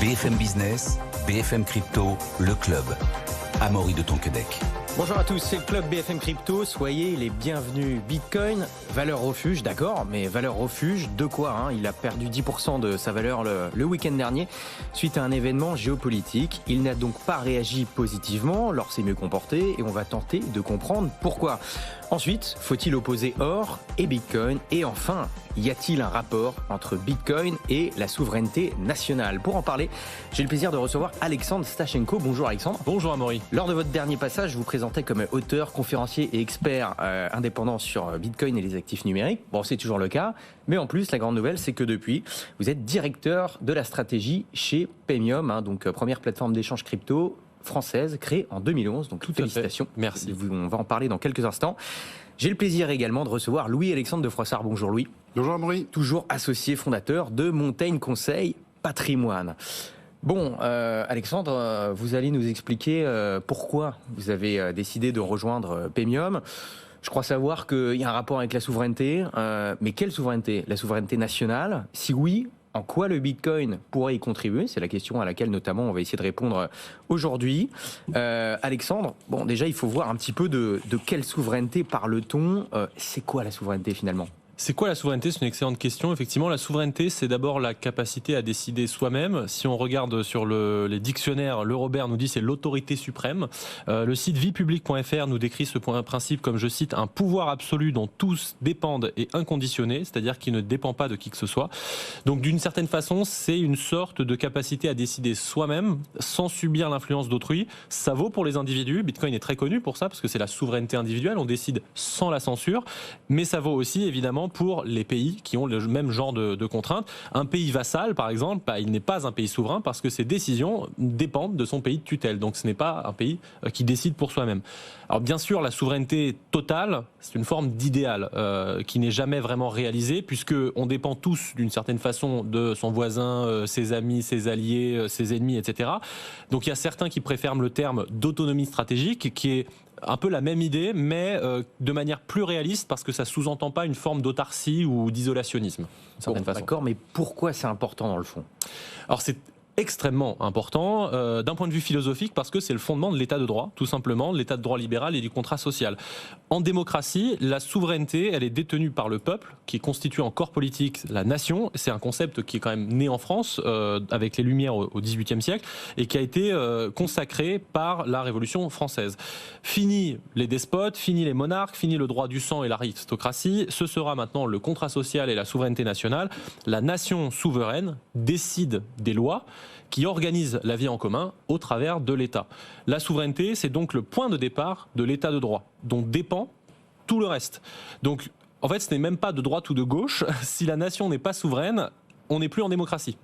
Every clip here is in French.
BFM Business, BFM Crypto, le club. Amaury de Tonquédec. Bonjour à tous, c'est le club BFM Crypto, soyez les bienvenus. Bitcoin, valeur refuge, d'accord, mais valeur refuge de quoi Il a perdu 10% de sa valeur le week-end dernier suite à un événement géopolitique. Il n'a donc pas réagi positivement, l'or s'est mieux comporté et on va tenter de comprendre pourquoi. Ensuite, faut-il opposer or et Bitcoin? Et enfin, y a-t-il un rapport entre Bitcoin et la souveraineté nationale? Pour en parler, j'ai le plaisir de recevoir Alexandre Stachenko. Bonjour Alexandre. Bonjour Amaury. Lors de votre dernier passage, je vous présentais comme auteur, conférencier et expert indépendant sur Bitcoin et les actifs numériques. Bon, c'est toujours le cas. Mais en plus, la grande nouvelle, c'est que depuis, vous êtes directeur de la stratégie chez Paymium, donc première plateforme d'échange crypto française, créée en 2011. Donc, félicitations. Merci. On va en parler dans quelques instants. J'ai le plaisir également de recevoir Louis-Alexandre de Froissart. Bonjour Louis. Bonjour Amaury. Toujours associé fondateur de Montaigne Conseil Patrimoine. Bon, Alexandre, vous allez nous expliquer pourquoi vous avez décidé de rejoindre Paymium. Je crois savoir qu'il y a un rapport avec la souveraineté, mais quelle souveraineté? La souveraineté nationale? Si oui, en quoi le Bitcoin pourrait y contribuer? C'est la question à laquelle notamment on va essayer de répondre aujourd'hui. Alexandre, bon déjà il faut voir un petit peu de quelle souveraineté parle-t-on. C'est quoi la souveraineté finalement? C'est quoi la souveraineté? C'est une excellente question. Effectivement, la souveraineté, c'est d'abord la capacité à décider soi-même. Si on regarde sur les dictionnaires, le Robert nous dit c'est l'autorité suprême. Le site viepublic.fr nous décrit ce principe comme, je cite, un pouvoir absolu dont tous dépendent et inconditionné, c'est-à-dire qui ne dépend pas de qui que ce soit. Donc d'une certaine façon, c'est une sorte de capacité à décider soi-même sans subir l'influence d'autrui. Ça vaut pour les individus. Bitcoin est très connu pour ça parce que c'est la souveraineté individuelle. On décide sans la censure. Mais ça vaut aussi évidemment pour les pays qui ont le même genre de contraintes. Un pays vassal, par exemple, il n'est pas un pays souverain parce que ses décisions dépendent de son pays de tutelle. Donc ce n'est pas un pays qui décide pour soi-même. Alors bien sûr, la souveraineté totale, c'est une forme d'idéal qui n'est jamais vraiment réalisée puisqu'on dépend tous d'une certaine façon de son voisin, ses amis, ses alliés, ses ennemis, etc. Donc il y a certains qui préfèrent le terme d'autonomie stratégique qui est un peu la même idée, mais de manière plus réaliste parce que ça sous-entend pas une forme d'autarcie ou d'isolationnisme, d'une certaine façon. D'accord, mais pourquoi c'est important dans le fond? Alors c'est extrêmement important d'un point de vue philosophique parce que c'est le fondement de l'état de droit, tout simplement, de l'état de droit libéral et du contrat social. En démocratie, la souveraineté, elle est détenue par le peuple, qui est constitué en corps politique, la nation. C'est un concept qui est quand même né en France avec les Lumières au XVIIIe siècle et qui a été consacré par la Révolution française. Fini les despotes, fini les monarques, fini le droit du sang et l'aristocratie. Ce sera maintenant le contrat social et la souveraineté nationale. La nation souveraine décide des lois qui organise la vie en commun au travers de l'État. La souveraineté, c'est donc le point de départ de l'État de droit, dont dépend tout le reste. Donc, en fait, ce n'est même pas de droite ou de gauche. Si la nation n'est pas souveraine, on n'est plus en démocratie.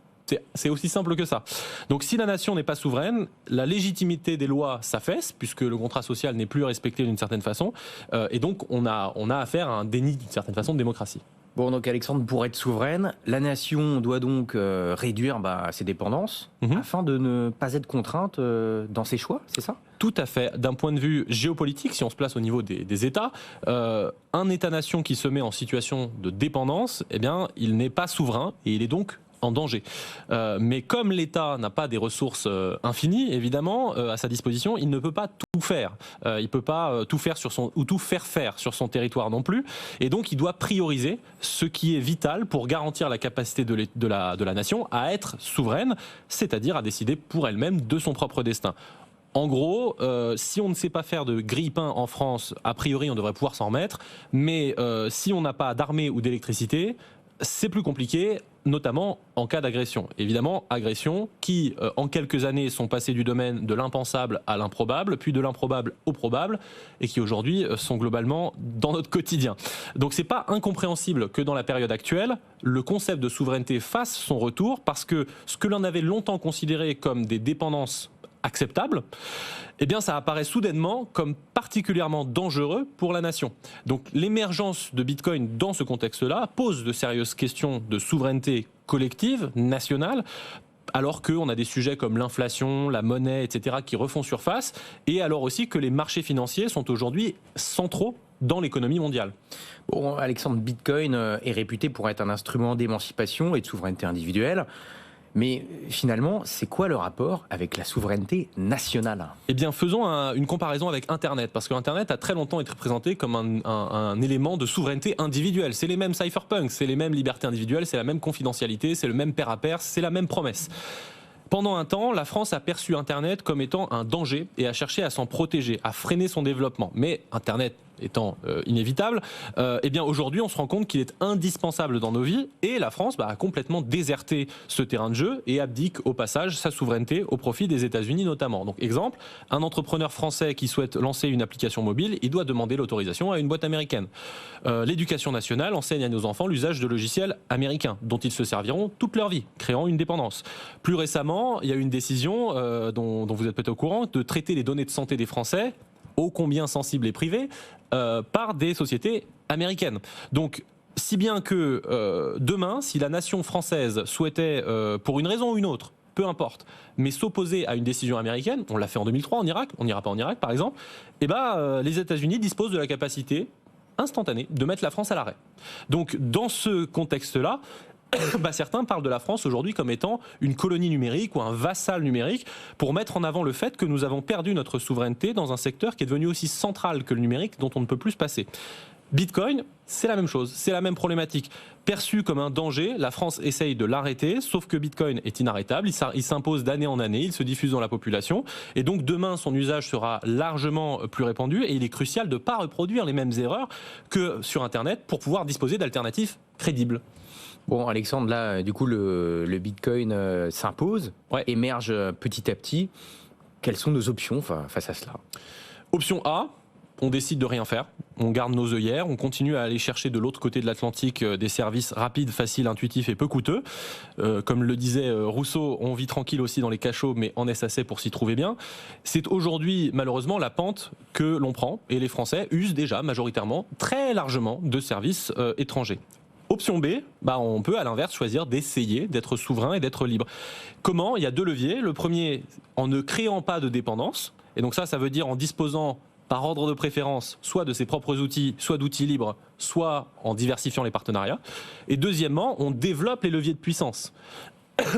C'est aussi simple que ça. Donc si la nation n'est pas souveraine, la légitimité des lois s'affaisse, puisque le contrat social n'est plus respecté d'une certaine façon, et donc on a affaire à un déni d'une certaine façon de démocratie. Bon, donc Alexandre, pour être souveraine, la nation doit donc réduire ses dépendances afin de ne pas être contrainte dans ses choix, c'est ça? Tout à fait. D'un point de vue géopolitique, si on se place au niveau des États, un État-nation qui se met en situation de dépendance, eh bien, il n'est pas souverain et il est donc en danger. Mais comme l'État n'a pas des ressources infinies, évidemment, à sa disposition, il ne peut pas tout faire. Il ne peut pas tout faire ou tout faire faire sur son territoire non plus. Et donc, il doit prioriser ce qui est vital pour garantir la capacité de la nation à être souveraine, c'est-à-dire à décider pour elle-même de son propre destin. En gros, si on ne sait pas faire de grille-pain en France, a priori, on devrait pouvoir s'en remettre. Mais si on n'a pas d'armée ou d'électricité, c'est plus compliqué, notamment en cas d'agression. Évidemment, agressions qui, en quelques années, sont passées du domaine de l'impensable à l'improbable, puis de l'improbable au probable, et qui aujourd'hui sont globalement dans notre quotidien. Donc c'est pas incompréhensible que dans la période actuelle, le concept de souveraineté fasse son retour, parce que ce que l'on avait longtemps considéré comme des dépendances acceptable, eh bien ça apparaît soudainement comme particulièrement dangereux pour la nation. Donc l'émergence de Bitcoin dans ce contexte-là pose de sérieuses questions de souveraineté collective, nationale, alors qu'on a des sujets comme l'inflation, la monnaie, etc. qui refont surface, et alors aussi que les marchés financiers sont aujourd'hui centraux dans l'économie mondiale. Bon, Alexandre, Bitcoin est réputé pour être un instrument d'émancipation et de souveraineté individuelle. Mais finalement, c'est quoi le rapport avec la souveraineté nationale ? Eh bien, faisons une comparaison avec Internet, parce que Internet a très longtemps été présenté comme un élément de souveraineté individuelle. C'est les mêmes cypherpunks, c'est les mêmes libertés individuelles, c'est la même confidentialité, c'est le même pair à pair, c'est la même promesse. Pendant un temps, la France a perçu Internet comme étant un danger et a cherché à s'en protéger, à freiner son développement. Mais Internet étant inévitable, eh bien aujourd'hui on se rend compte qu'il est indispensable dans nos vies et la France a complètement déserté ce terrain de jeu et abdique au passage sa souveraineté au profit des États-Unis notamment. Donc exemple, un entrepreneur français qui souhaite lancer une application mobile, il doit demander l'autorisation à une boîte américaine. L'éducation nationale enseigne à nos enfants l'usage de logiciels américains dont ils se serviront toute leur vie, créant une dépendance. Plus récemment, il y a eu une décision dont vous êtes peut-être au courant, de traiter les données de santé des Français, ô combien sensibles et privées, par des sociétés américaines. Donc, si bien que demain, si la nation française souhaitait, pour une raison ou une autre, peu importe, mais s'opposer à une décision américaine, on l'a fait en 2003 en Irak, on n'ira pas en Irak par exemple, eh ben, les États-Unis disposent de la capacité instantanée de mettre la France à l'arrêt. Donc, dans ce contexte-là, certains parlent de la France aujourd'hui comme étant une colonie numérique ou un vassal numérique pour mettre en avant le fait que nous avons perdu notre souveraineté dans un secteur qui est devenu aussi central que le numérique dont on ne peut plus se passer. Bitcoin, c'est la même chose, c'est la même problématique. Perçu comme un danger, la France essaye de l'arrêter, sauf que Bitcoin est inarrêtable, il s'impose d'année en année, il se diffuse dans la population, et donc demain son usage sera largement plus répandu, et il est crucial de ne pas reproduire les mêmes erreurs que sur Internet pour pouvoir disposer d'alternatives crédibles. Bon, Alexandre, là, du coup, le Bitcoin s'impose, émerge petit à petit. Quelles sont nos options face à cela ? Option A, on décide de rien faire. On garde nos œillères, on continue à aller chercher de l'autre côté de l'Atlantique des services rapides, faciles, intuitifs et peu coûteux. Comme le disait Rousseau, on vit tranquille aussi dans les cachots, mais en est assez pour s'y trouver bien. C'est aujourd'hui, malheureusement, la pente que l'on prend, et les Français usent déjà majoritairement, très largement, de services étrangers. Option B, on peut à l'inverse choisir d'essayer d'être souverain et d'être libre. Comment ? Il y a deux leviers. Le premier, en ne créant pas de dépendance. Et donc ça veut dire en disposant par ordre de préférence soit de ses propres outils, soit d'outils libres, soit en diversifiant les partenariats. Et deuxièmement, on développe les leviers de puissance.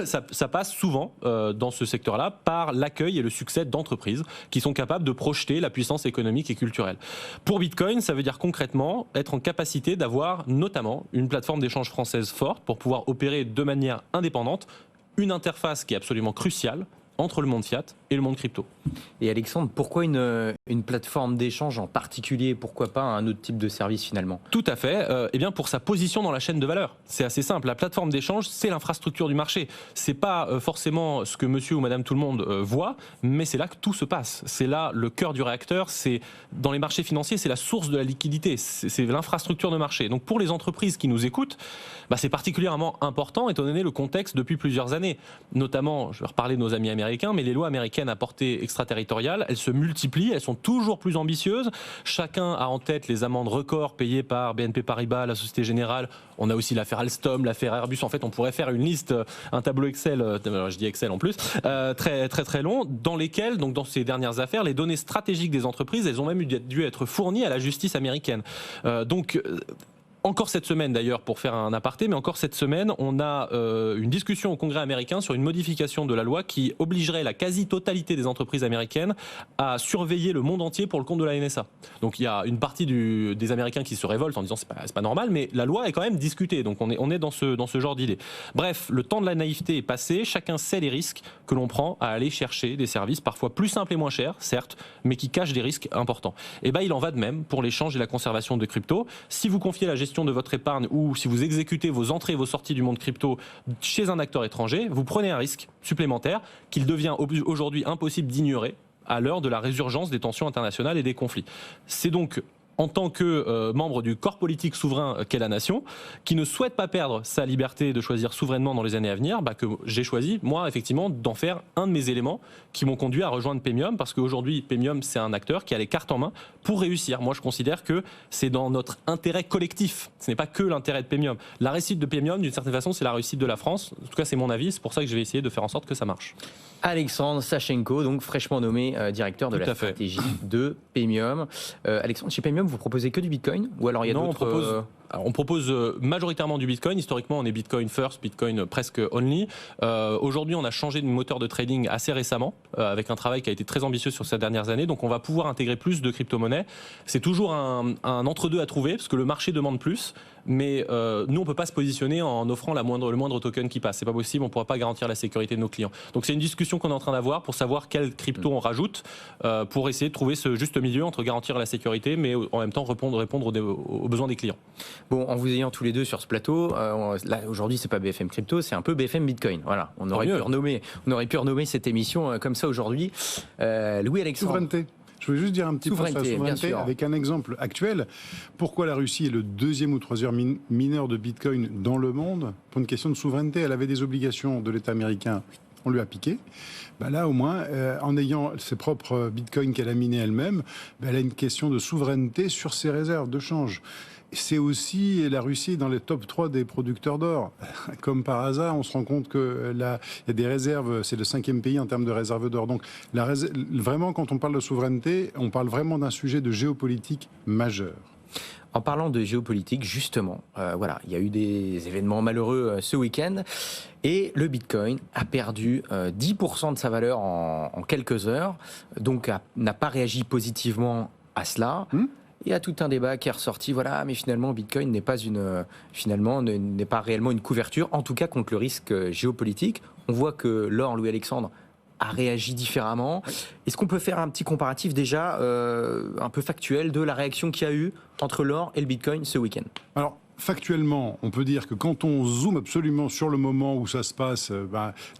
Ça passe souvent dans ce secteur-là par l'accueil et le succès d'entreprises qui sont capables de projeter la puissance économique et culturelle. Pour Bitcoin, ça veut dire concrètement être en capacité d'avoir notamment une plateforme d'échange française forte pour pouvoir opérer de manière indépendante une interface qui est absolument cruciale entre le monde fiat et le monde crypto. Et Alexandre, pourquoi une plateforme d'échange en particulier ? Pourquoi pas un autre type de service finalement ? Tout à fait. Eh bien pour sa position dans la chaîne de valeur. C'est assez simple. La plateforme d'échange, c'est l'infrastructure du marché. C'est pas forcément ce que monsieur ou madame tout le monde voit, mais c'est là que tout se passe. C'est là le cœur du réacteur. C'est dans les marchés financiers, c'est la source de la liquidité. C'est l'infrastructure de marché. Donc pour les entreprises qui nous écoutent, c'est particulièrement important étant donné le contexte depuis plusieurs années. Notamment, je vais reparler de nos amis américains, mais les lois américaines à portée extraterritoriale, elles se multiplient, elles sont toujours plus ambitieuses. Chacun a en tête les amendes records payées par BNP Paribas, la Société Générale. On a aussi l'affaire Alstom, l'affaire Airbus. En fait, on pourrait faire une liste, un tableau Excel, je dis Excel en plus, très très très long, dans lesquels, donc dans ces dernières affaires, les données stratégiques des entreprises, elles ont même dû être fournies à la justice américaine. Encore cette semaine d'ailleurs, pour faire un aparté, mais encore cette semaine, on a une discussion au Congrès américain sur une modification de la loi qui obligerait la quasi-totalité des entreprises américaines à surveiller le monde entier pour le compte de la NSA. Donc il y a une partie des Américains qui se révoltent en disant c'est pas normal, mais la loi est quand même discutée, donc on est dans ce genre d'idée. Bref, le temps de la naïveté est passé, chacun sait les risques que l'on prend à aller chercher des services parfois plus simples et moins chers, certes, mais qui cachent des risques importants. Et il en va de même pour l'échange et la conservation de crypto. Si vous confiez la gestion de votre épargne ou si vous exécutez vos entrées et vos sorties du monde crypto chez un acteur étranger, vous prenez un risque supplémentaire qu'il devient aujourd'hui impossible d'ignorer à l'heure de la résurgence des tensions internationales et des conflits. C'est donc en tant que membre du corps politique souverain qu'est la nation, qui ne souhaite pas perdre sa liberté de choisir souverainement dans les années à venir, que j'ai choisi, moi, effectivement, d'en faire un de mes éléments qui m'ont conduit à rejoindre Paymium, parce qu'aujourd'hui, Paymium, c'est un acteur qui a les cartes en main pour réussir. Moi, je considère que c'est dans notre intérêt collectif. Ce n'est pas que l'intérêt de Paymium. La réussite de Paymium, d'une certaine façon, c'est la réussite de la France. En tout cas, c'est mon avis. C'est pour ça que je vais essayer de faire en sorte que ça marche. Alexandre Sachenko, donc fraîchement nommé directeur de la stratégie de Paymium. Alexandre, chez Paymium, vous proposez que du Bitcoin ou alors il y a d'autres on propose majoritairement du Bitcoin. Historiquement, on est Bitcoin first, Bitcoin presque only. Aujourd'hui, on a changé de moteur de trading assez récemment, avec un travail qui a été très ambitieux sur ces dernières années. Donc, on va pouvoir intégrer plus de crypto-monnaies. C'est toujours un entre-deux à trouver, parce que le marché demande plus. Mais nous, on peut pas se positionner en offrant le moindre token qui passe. C'est pas possible. On pourra pas garantir la sécurité de nos clients. Donc, c'est une discussion qu'on est en train d'avoir pour savoir quelle crypto on rajoute pour essayer de trouver ce juste milieu entre garantir la sécurité, mais en même temps répondre aux besoins des clients. Bon, en vous ayant tous les deux sur ce plateau, là aujourd'hui c'est pas BFM Crypto, c'est un peu BFM Bitcoin. Voilà, on aurait pu renommer cette émission comme ça aujourd'hui. Louis-Alexandre. Souveraineté. Je voulais juste dire un petit peu sur la souveraineté avec un exemple actuel. Pourquoi la Russie est le deuxième ou troisième mineur de Bitcoin dans le monde? Pour une question de souveraineté, elle avait des obligations de l'État américain. On lui a piqué. Ben là, au moins, en ayant ses propres bitcoins qu'elle a minés elle-même, ben elle a une question de souveraineté sur ses réserves de change. C'est aussi la Russie dans les top 3 des producteurs d'or. Comme par hasard, on se rend compte qu'il y a des réserves, c'est le 5e pays en termes de réserves d'or. Donc vraiment, quand on parle de souveraineté, on parle vraiment d'un sujet de géopolitique majeur. En parlant de géopolitique, justement, voilà, il y a eu des événements malheureux ce week-end et le Bitcoin a perdu 10% de sa valeur en quelques heures, donc n'a pas réagi positivement à cela. Il y a tout un débat qui est ressorti, voilà, mais finalement Bitcoin n'est pas réellement une couverture, en tout cas contre le risque géopolitique. On voit que l'or, Louis-Alexandre, a réagi différemment. Est-ce qu'on peut faire un petit comparatif déjà un peu factuel de la réaction qu'il y a eu entre l'or et le Bitcoin ce week-end? Alors, factuellement, on peut dire que quand on zoome absolument sur le moment où ça se passe,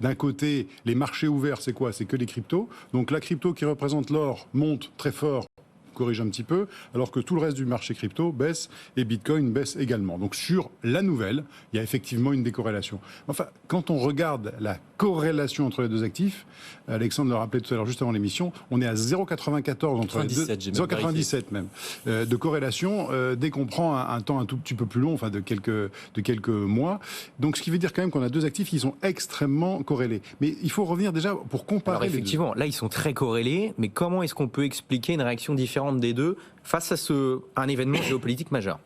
d'un côté, les marchés ouverts, c'est quoi? C'est que les cryptos. Donc la crypto qui représente l'or monte très fort, corrige un petit peu, alors que tout le reste du marché crypto baisse et Bitcoin baisse également. Donc sur la nouvelle, il y a effectivement une décorrélation. Enfin, quand on regarde la corrélation entre les deux actifs, Alexandre le rappelait tout à l'heure juste avant l'émission, on est à 0,94 entre les deux, 0,97 même, de corrélation dès qu'on prend un temps un tout petit peu plus long, enfin de quelques mois. Donc ce qui veut dire quand même qu'on a deux actifs qui sont extrêmement corrélés. Mais il faut revenir déjà pour comparer. Alors effectivement, là ils sont très corrélés, mais comment est-ce qu'on peut expliquer une réaction différente des deux face à un événement géopolitique majeur?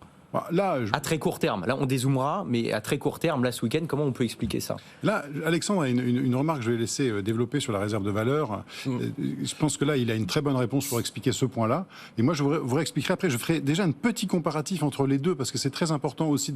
Là, à très court terme, là on dézoomera, mais à très court terme, là ce week-end, comment on peut expliquer ça? Là, Alexandre a une remarque que je vais laisser développer sur la réserve de valeur. Je pense que là, il a une très bonne réponse pour expliquer ce point-là. Et moi, je vous réexpliquerai après. Je ferai déjà un petit comparatif entre les deux, parce que c'est très important aussi,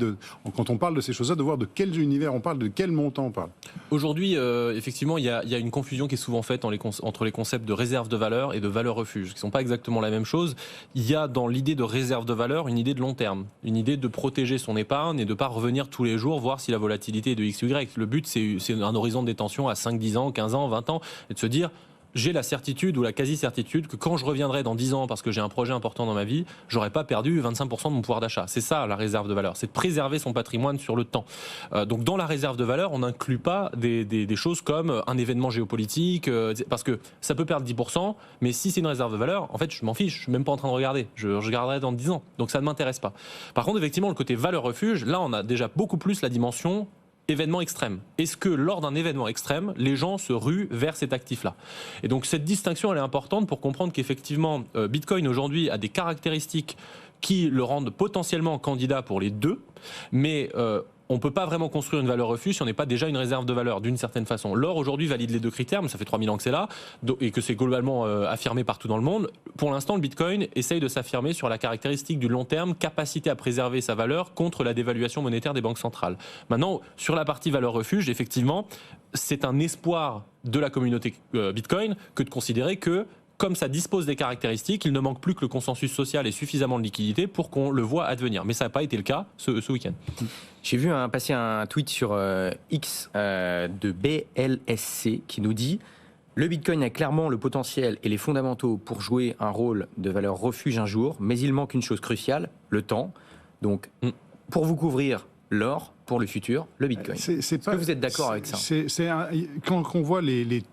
quand on parle de ces choses-là, de voir de quel univers on parle, de quel montant on parle. Aujourd'hui, effectivement, il y a une confusion qui est souvent faite entre les concepts de réserve de valeur et de valeur refuge, qui ne sont pas exactement la même chose. Il y a dans l'idée de réserve de valeur une idée de long terme, une idée de protéger son épargne et de ne pas revenir tous les jours voir si la volatilité est de X ou Y. Le but, c'est un horizon de détention à 5, 10 ans, 15 ans, 20 ans, et de se dire, j'ai la certitude ou la quasi-certitude que quand je reviendrai dans 10 ans parce que j'ai un projet important dans ma vie, j'aurais pas perdu 25% de mon pouvoir d'achat. C'est ça la réserve de valeur, c'est de préserver son patrimoine sur le temps. Donc dans la réserve de valeur, on n'inclut pas des choses comme un événement géopolitique, parce que ça peut perdre 10%, mais si c'est une réserve de valeur, en fait je m'en fiche, je suis même pas en train de regarder, je regarderai dans 10 ans, donc ça ne m'intéresse pas. Par contre effectivement le côté valeur refuge, là on a déjà beaucoup plus la dimension événement extrême. Est-ce que lors d'un événement extrême, les gens se ruent vers cet actif-là? Et donc cette distinction, elle est importante pour comprendre qu'effectivement, Bitcoin aujourd'hui a des caractéristiques qui le rendent potentiellement candidat pour les deux, mais on ne peut pas vraiment construire une valeur refuge si on n'est pas déjà une réserve de valeur d'une certaine façon. L'or aujourd'hui valide les deux critères, mais ça fait 3000 ans que c'est là et que c'est globalement affirmé partout dans le monde. Pour l'instant, le Bitcoin essaye de s'affirmer sur la caractéristique du long terme, capacité à préserver sa valeur contre la dévaluation monétaire des banques centrales. Maintenant, sur la partie valeur refuge, effectivement, c'est un espoir de la communauté Bitcoin que de considérer que comme ça dispose des caractéristiques, il ne manque plus que le consensus social et suffisamment de liquidité pour qu'on le voit advenir. Mais ça n'a pas été le cas ce week-end. J'ai vu passer un tweet sur X de BLSC qui nous dit « Le Bitcoin a clairement le potentiel et les fondamentaux pour jouer un rôle de valeur refuge un jour, mais il manque une chose cruciale, le temps. Donc, pour vous couvrir l'or, pour le futur, le Bitcoin. Est-ce que vous êtes d'accord avec ça? Quand on voit les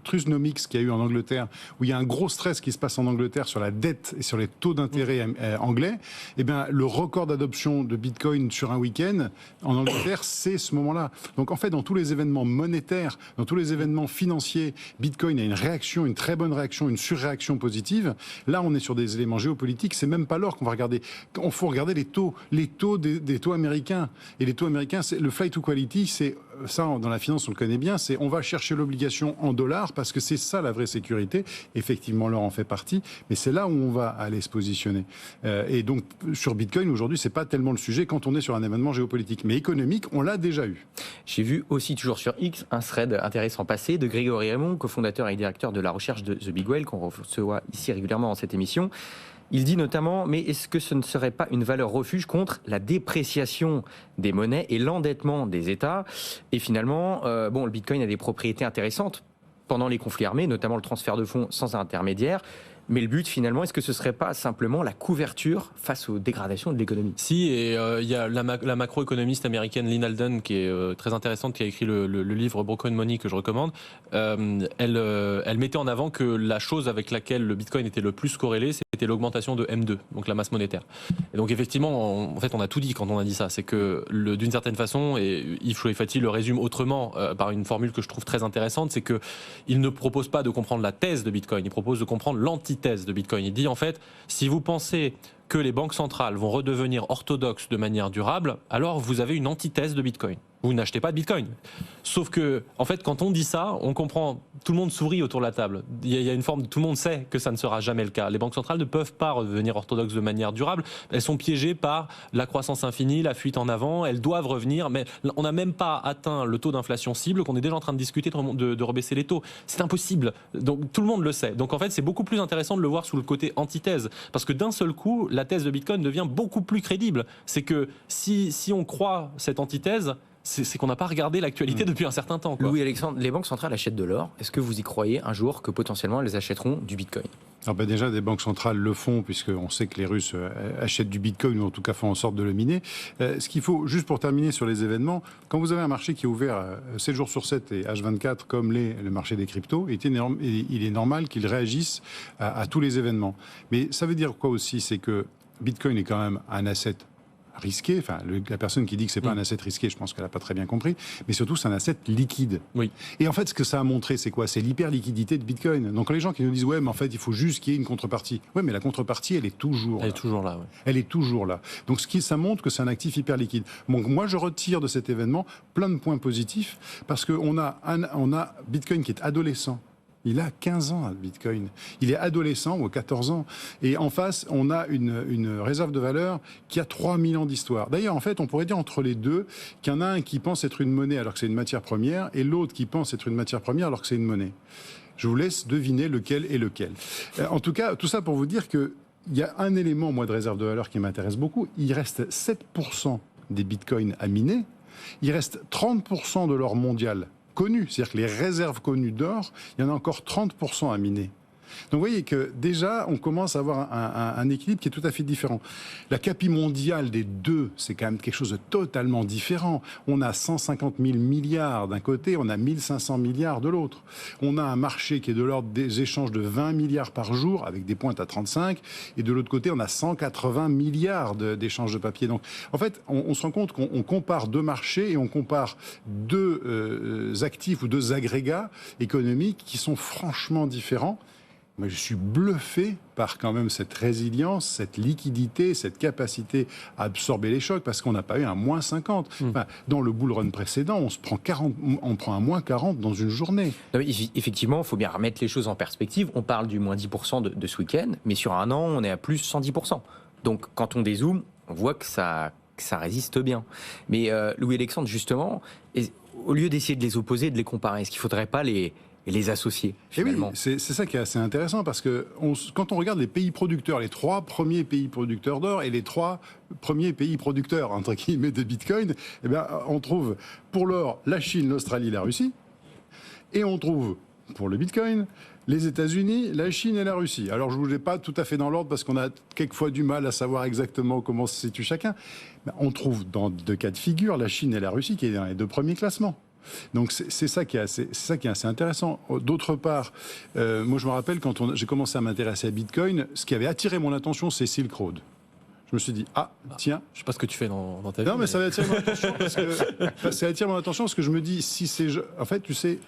Trusnomics qu'il y a eu en Angleterre, où il y a un gros stress qui se passe en Angleterre sur la dette et sur les taux d'intérêt anglais, eh bien, le record d'adoption de Bitcoin sur un week-end en Angleterre, c'est ce moment-là. Donc en fait, dans tous les événements monétaires, dans tous les événements financiers, Bitcoin a une réaction, une très bonne réaction, une surréaction positive. Là, on est sur des éléments géopolitiques. C'est même pas l'or qu'on va regarder. Il faut regarder les taux des taux américains. Et les taux américains, c'est le flight to quality, c'est ça, dans la finance, on le connaît bien, c'est on va chercher l'obligation en dollars parce que c'est ça la vraie sécurité. Effectivement, l'or en fait partie, mais c'est là où on va aller se positionner. Et donc, sur Bitcoin, aujourd'hui, c'est pas tellement le sujet quand on est sur un événement géopolitique. Mais économique, on l'a déjà eu. J'ai vu aussi, toujours sur X, un thread intéressant passé de Grégory Raymond, cofondateur et directeur de la recherche de The Big Whale, qu'on reçoit ici régulièrement dans cette émission. Il dit notamment, mais est-ce que ce ne serait pas une valeur refuge contre la dépréciation des monnaies et l'endettement des États? Et finalement, le Bitcoin a des propriétés intéressantes pendant les conflits armés, notamment le transfert de fonds sans intermédiaire. Mais le but, finalement, est-ce que ce ne serait pas simplement la couverture face aux dégradations de l'économie? Si, et il y a la macroéconomiste américaine Lynn Alden, qui est très intéressante, qui a écrit le livre Broken Money, que je recommande. Elle mettait en avant que la chose avec laquelle le Bitcoin était le plus corrélé, c'était l'augmentation de M2, donc la masse monétaire. Et donc effectivement, on a tout dit quand on a dit ça. C'est que d'une certaine façon, et Yves Choueifati le résume autrement par une formule que je trouve très intéressante, c'est qu'il ne propose pas de comprendre la thèse de Bitcoin, il propose de comprendre l'antithèse de Bitcoin. Il dit en fait, si vous pensez que les banques centrales vont redevenir orthodoxes de manière durable, alors vous avez une antithèse de Bitcoin. Vous n'achetez pas de Bitcoin. Sauf que, en fait, quand on dit ça, on comprend, tout le monde sourit autour de la table. Il y a une forme, tout le monde sait que ça ne sera jamais le cas. Les banques centrales ne peuvent pas redevenir orthodoxes de manière durable. Elles sont piégées par la croissance infinie, la fuite en avant. Elles doivent revenir, mais on n'a même pas atteint le taux d'inflation cible qu'on est déjà en train de discuter de rebaisser les taux. C'est impossible. Donc tout le monde le sait. Donc en fait, c'est beaucoup plus intéressant de le voir sous le côté antithèse, parce que d'un seul coup, la thèse de Bitcoin devient beaucoup plus crédible. C'est que si on croit cette antithèse, c'est qu'on n'a pas regardé l'actualité depuis un certain temps. Louis-Alexandre, les banques centrales achètent de l'or. Est-ce que vous y croyez un jour que potentiellement elles achèteront du Bitcoin? Alors déjà, des banques centrales le font, puisqu'on sait que les Russes achètent du Bitcoin, ou en tout cas font en sorte de le miner. Ce qu'il faut, juste pour terminer sur les événements, quand vous avez un marché qui est ouvert 7 jours sur 7 et H24, comme le marché des cryptos, il est normal qu'il réagisse à tous les événements. Mais ça veut dire quoi aussi? C'est que Bitcoin est quand même un asset risqué, enfin la personne qui dit que c'est pas un asset risqué, je pense qu'elle n'a pas très bien compris, mais surtout c'est un asset liquide. Oui. Et en fait ce que ça a montré, c'est quoi? C'est l'hyper-liquidité de Bitcoin. Donc quand les gens qui nous disent ouais mais en fait il faut juste qu'il y ait une contrepartie, ouais mais la contrepartie elle est toujours là. Ouais. Elle est toujours là. Donc ça montre que c'est un actif hyper liquide. Donc moi je retire de cet événement plein de points positifs, parce qu'on a Bitcoin qui est adolescent. Il a 15 ans, Bitcoin. Il est adolescent ou 14 ans. Et en face, on a une réserve de valeur qui a 3000 ans d'histoire. D'ailleurs, en fait, on pourrait dire entre les deux qu'il y en a un qui pense être une monnaie alors que c'est une matière première et l'autre qui pense être une matière première alors que c'est une monnaie. Je vous laisse deviner lequel est lequel. En tout cas, tout ça pour vous dire qu'il y a un élément, moi, de réserve de valeur qui m'intéresse beaucoup. Il reste 7% des bitcoins à miner. Il reste 30% de l'or mondial connu, c'est-à-dire que les réserves connues d'or, il y en a encore 30% à miner. Donc vous voyez que déjà, on commence à avoir un équilibre qui est tout à fait différent. La capi mondiale des deux, c'est quand même quelque chose de totalement différent. On a 150 000 milliards d'un côté, on a 1500 milliards de l'autre. On a un marché qui est de l'ordre des échanges de 20 milliards par jour, avec des pointes à 35, et de l'autre côté, on a 180 milliards d'échanges de papier. Donc en fait, on se rend compte qu'on compare deux marchés et on compare deux actifs ou deux agrégats économiques qui sont franchement différents. Mais je suis bluffé par quand même cette résilience, cette liquidité, cette capacité à absorber les chocs, parce qu'on n'a pas eu un moins 50. Enfin, dans le bull run précédent, on prend un moins 40 dans une journée. Non, effectivement, il faut bien remettre les choses en perspective. On parle du moins 10% de ce week-end, mais sur un an, on est à plus 110%. Donc quand on dézoome, on voit que ça résiste bien. Mais Louis-Alexandre, justement, au lieu d'essayer de les opposer, de les comparer, est-ce qu'il ne faudrait pas les associer, finalement? Oui, c'est ça qui est assez intéressant, parce que quand on regarde les pays producteurs, les 3 premiers pays producteurs d'or et les 3 premiers pays producteurs, entre guillemets, de Bitcoin, eh bien, on trouve pour l'or la Chine, l'Australie, la Russie, et on trouve pour le Bitcoin, les États-Unis, la Chine et la Russie. Alors, je ne vous l'ai pas tout à fait dans l'ordre parce qu'on a quelquefois du mal à savoir exactement comment se situe chacun. Mais on trouve dans 2 cas de figure la Chine et la Russie qui est dans les 2 premiers classements. Donc c'est ça qui est assez intéressant. D'autre part, moi je me rappelle quand j'ai commencé à m'intéresser à Bitcoin, ce qui avait attiré mon attention, c'est Silk Road. Je me suis dit, tiens. Je sais pas ce que tu fais dans ta vie. Non, mais ça va attirer mon attention parce que je me dis, si c'est... En fait, tu sais,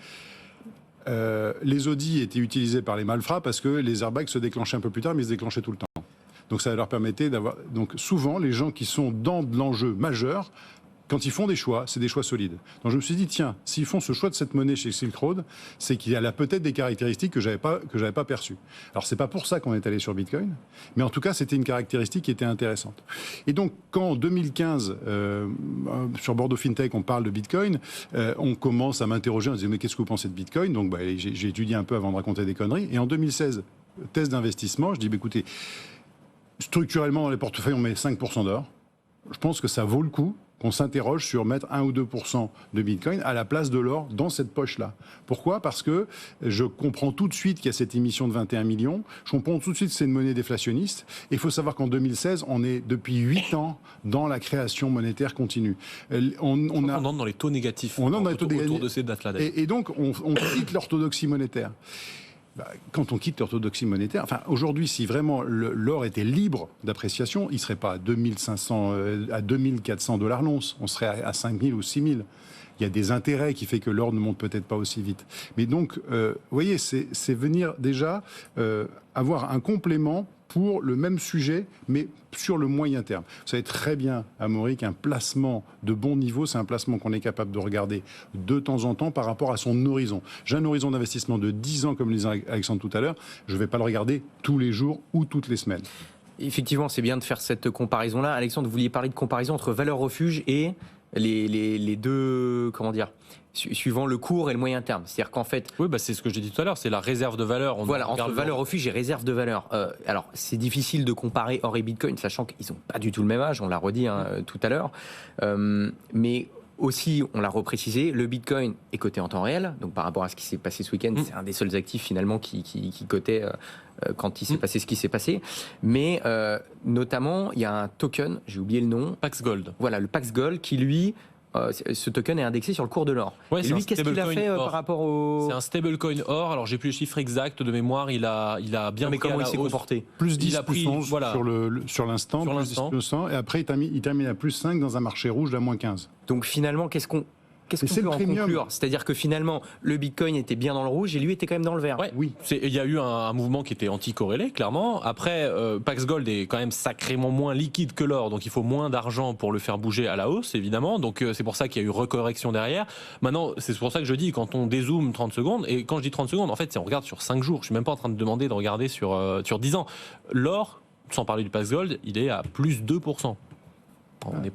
les Audi étaient utilisés par les malfrats parce que les airbags se déclenchaient un peu plus tard, mais ils se déclenchaient tout le temps. Donc ça leur permettait d'avoir... Donc souvent, les gens qui sont dans de l'enjeu majeur, quand ils font des choix, c'est des choix solides. Donc je me suis dit, tiens, s'ils font ce choix de cette monnaie chez Silk Road, c'est qu'il y a là peut-être des caractéristiques que j'avais pas perçues. Alors c'est pas pour ça qu'on est allé sur Bitcoin, mais en tout cas c'était une caractéristique qui était intéressante. Et donc quand en 2015, sur Bordeaux FinTech, on parle de Bitcoin, on commence à m'interroger, on se dit mais qu'est-ce que vous pensez de Bitcoin? Donc j'ai étudié un peu avant de raconter des conneries. Et en 2016, test d'investissement, je dis écoutez, structurellement dans les portefeuilles on met 5% d'or. Je pense que ça vaut le coup qu'on s'interroge sur mettre 1 ou 2% de Bitcoin à la place de l'or dans cette poche-là. Pourquoi ? Parce que je comprends tout de suite qu'il y a cette émission de 21 millions, je comprends tout de suite que c'est une monnaie déflationniste, et il faut savoir qu'en 2016, on est depuis 8 ans dans la création monétaire continue. On entre dans les taux négatifs. On entre dans les taux négatifs. Autour de ces dates-là. Et donc, on quitte l'orthodoxie monétaire. Quand on quitte l'orthodoxie monétaire, enfin aujourd'hui, si vraiment l'or était libre d'appréciation, il ne serait pas à 2500, à 2400 $ l'once, on serait à 5000 ou 6000. Il y a des intérêts qui fait que l'or ne monte peut-être pas aussi vite. Mais donc, vous voyez, c'est venir déjà avoir un complément pour le même sujet, mais sur le moyen terme. Vous savez très bien, Amaury, qu'un placement de bon niveau, c'est un placement qu'on est capable de regarder de temps en temps par rapport à son horizon. J'ai un horizon d'investissement de 10 ans, comme le disait Alexandre tout à l'heure, je ne vais pas le regarder tous les jours ou toutes les semaines. Effectivement, c'est bien de faire cette comparaison-là. Alexandre, vous vouliez parler de comparaison entre valeur refuge et les deux, comment dire, suivant le court et le moyen terme. C'est-à-dire qu'en fait... Oui, c'est ce que j'ai dit tout à l'heure, c'est la réserve de valeur. Voilà, entre valeur refuge et réserve de valeur. Alors, c'est difficile de comparer or et Bitcoin, sachant qu'ils n'ont pas du tout le même âge, on l'a redit tout à l'heure. Mais aussi, on l'a reprécisé, le Bitcoin est coté en temps réel. Donc, par rapport à ce qui s'est passé ce week-end, c'est un des seuls actifs finalement qui cotait quand il s'est passé ce qui s'est passé. Mais notamment, il y a un token, j'ai oublié le nom. Pax Gold. Voilà, le Pax Gold qui, lui... ce token est indexé sur le cours de l'or. Ouais, et lui, qu'est-ce qu'il a fait par rapport au... C'est un stablecoin or. Alors, j'ai plus le chiffre exact de mémoire. Il a bien. Mais comment il s'est comporté ? Plus 10% voilà, sur l'instant. Plus 10%. Et après, il termine à plus 5 dans un marché rouge d'à moins 15. Donc finalement, qu'est-ce qu'on peut en conclure ? C'est-à-dire que finalement, le Bitcoin était bien dans le rouge et lui était quand même dans le vert. Ouais, oui. Il y a eu un mouvement qui était anti-corrélé, clairement. Après, Pax Gold est quand même sacrément moins liquide que l'or, donc il faut moins d'argent pour le faire bouger à la hausse, évidemment. Donc c'est pour ça qu'il y a eu recorrection derrière. Maintenant, c'est pour ça que je dis, quand on dézoome 30 secondes, et quand je dis 30 secondes, en fait, on regarde sur 5 jours. Je ne suis même pas en train de demander de regarder sur 10 ans. L'or, sans parler du Pax Gold, il est à plus 2%. On n'est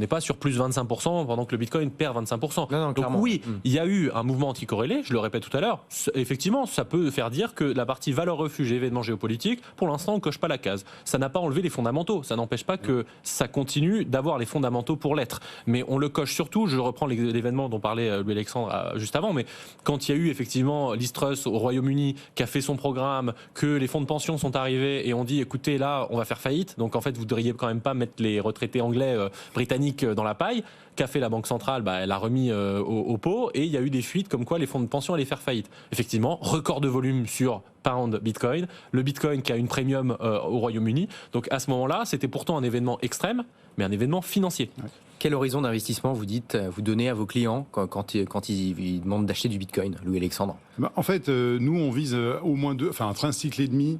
pas sur plus 25% pendant que le Bitcoin perd 25%. Non, donc oui, il y a eu un mouvement anticorrélé, je le répète tout à l'heure. Effectivement, ça peut faire dire que la partie valeur refuge et événements géopolitiques, pour l'instant, on ne coche pas la case. Ça n'a pas enlevé les fondamentaux. Ça n'empêche pas que ça continue d'avoir les fondamentaux pour l'être. Mais on le coche surtout, je reprends l'événement dont parlait Louis Alexandre juste avant, mais quand il y a eu effectivement Liz Truss au Royaume-Uni qui a fait son programme, que les fonds de pension sont arrivés et on dit écoutez là, on va faire faillite. Donc en fait, vous ne devriez quand même pas mettre les retraités anglais britannique dans la paille. Qu'a fait la Banque centrale ? Elle l'a remis au pot et il y a eu des fuites comme quoi les fonds de pension allaient faire faillite. Effectivement, record de volume sur pound Bitcoin. Le Bitcoin qui a une premium au Royaume-Uni. Donc à ce moment-là, c'était pourtant un événement extrême, mais un événement financier. Ouais. Quel horizon d'investissement vous donnez à vos clients quand ils demandent d'acheter du Bitcoin, Louis Alexandre ? En fait, nous, on vise au moins entre un cycle et demi,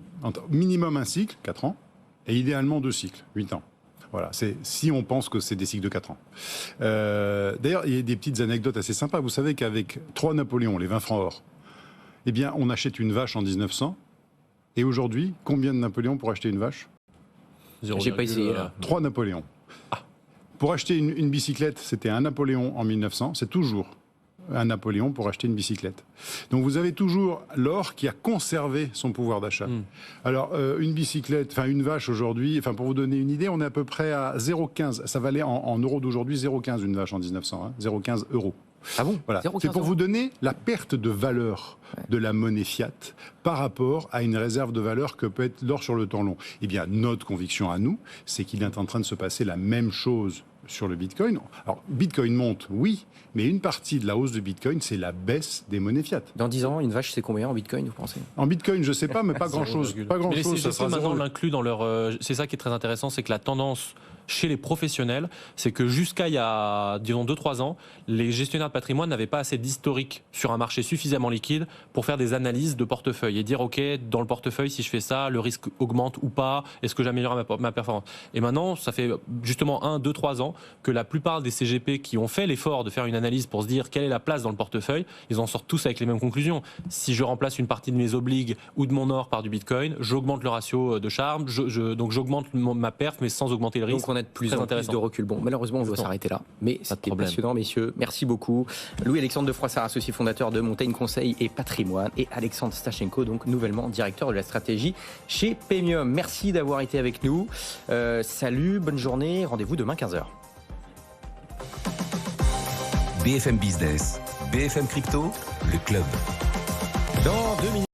minimum un cycle, 4 ans, et idéalement 2 cycles, 8 ans. Voilà, si on pense que c'est des cycles de 4 ans. D'ailleurs, il y a des petites anecdotes assez sympas. Vous savez qu'avec 3 Napoléons, les 20 francs or, eh bien, on achète une vache en 1900. Et aujourd'hui, combien de Napoléons pour acheter une vache ? J'ai pas essayé. 3 Napoléons. Pour acheter une bicyclette, c'était 1 Napoléon en 1900. C'est toujours un Napoléon pour acheter une bicyclette. Donc vous avez toujours l'or qui a conservé son pouvoir d'achat. Alors une bicyclette, une vache aujourd'hui, pour vous donner une idée, on est à peu près à 0,15. Ça valait en euros d'aujourd'hui 0,15 une vache en 1900, 0,15 euros. Ah bon? Voilà. 0,15 C'est pour vous donner la perte de valeur de la monnaie fiat par rapport à une réserve de valeur que peut être l'or sur le temps long. Eh bien, notre conviction à nous, c'est qu'il est en train de se passer la même chose sur le Bitcoin. Alors, Bitcoin monte, oui, mais une partie de la hausse de Bitcoin, c'est la baisse des monnaies fiat. Dans 10 ans, une vache, c'est combien en Bitcoin, vous pensez? En Bitcoin, je ne sais pas, mais pas grand-chose. Pas Mais les grand-chose, ça CGP sera maintenant 0. l'incluent dans leur. C'est ça qui est très intéressant, c'est que la tendance chez les professionnels, c'est que jusqu'à il y a, disons, 2-3 ans, les gestionnaires de patrimoine n'avaient pas assez d'historique sur un marché suffisamment liquide pour faire des analyses de portefeuille et dire, OK, dans le portefeuille, si je fais ça, le risque augmente ou pas, est-ce que j'améliore ma performance? Et maintenant, ça fait justement 1, 2, 3 ans que la plupart des CGP qui ont fait l'effort de faire une analyse pour se dire quelle est la place dans le portefeuille, ils en sortent tous avec les mêmes conclusions. Si je remplace une partie de mes obligues ou de mon or par du Bitcoin, j'augmente le ratio de charme, donc j'augmente ma perf, mais sans augmenter le risque. Donc on a de plus en plus de recul. Bon, malheureusement, on doit s'arrêter là. Mais c'était passionnant, messieurs. Merci beaucoup. Louis-Alexandre de Froissart, associé fondateur de Montaigne Conseil et Patrimoine, et Alexandre Stachenko, donc nouvellement directeur de la stratégie chez Pemium. Merci d'avoir été avec nous. Salut, bonne journée. Rendez-vous demain 15h. BFM Business, BFM Crypto, le club. Dans 2 minutes.